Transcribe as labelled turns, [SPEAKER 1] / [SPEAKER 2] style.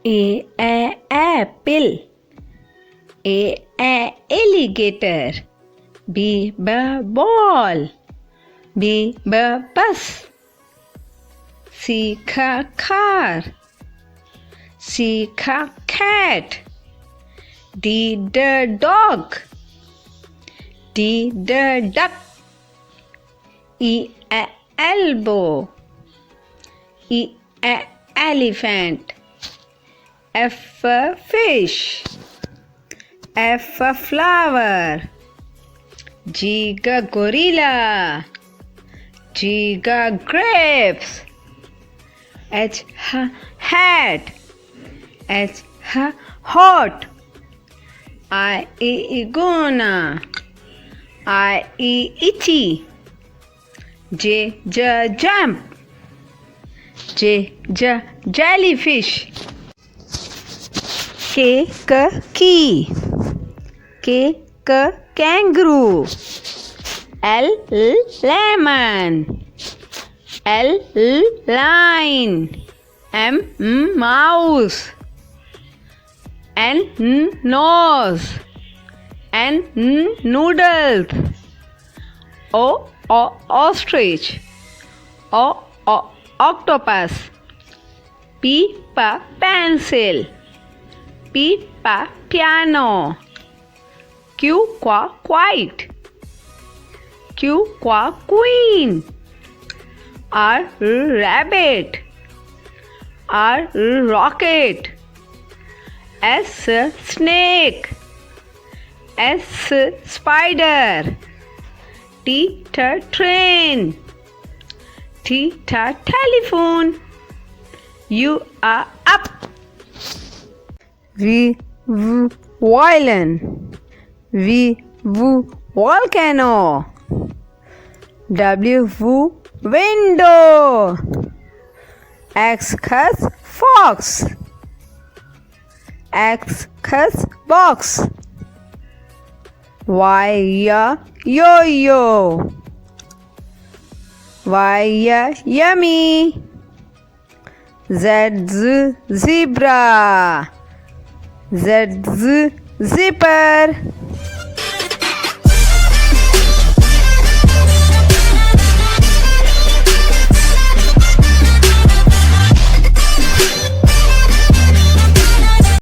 [SPEAKER 1] Apple. Alligator. Ball. Bus. Car. Cat. Dog. Duck. Elbow. Elephant. Fish. Flower. Gorilla. Grapes. Hat. Hot. Iguana. Itchy. Jump. Jellyfish. Key. Kangaroo. Lemon. Lion. Mouse. Nose. Noodles. Ostrich. Octopus. Pencil. Piano. Quiet. Queen. Rabbit. Rocket. Snake. Spider. Train. Telephone. You are up. Violin. Volcano. Window. Fox. Box. Yo-yo. Yummy. Zebra. Zipper.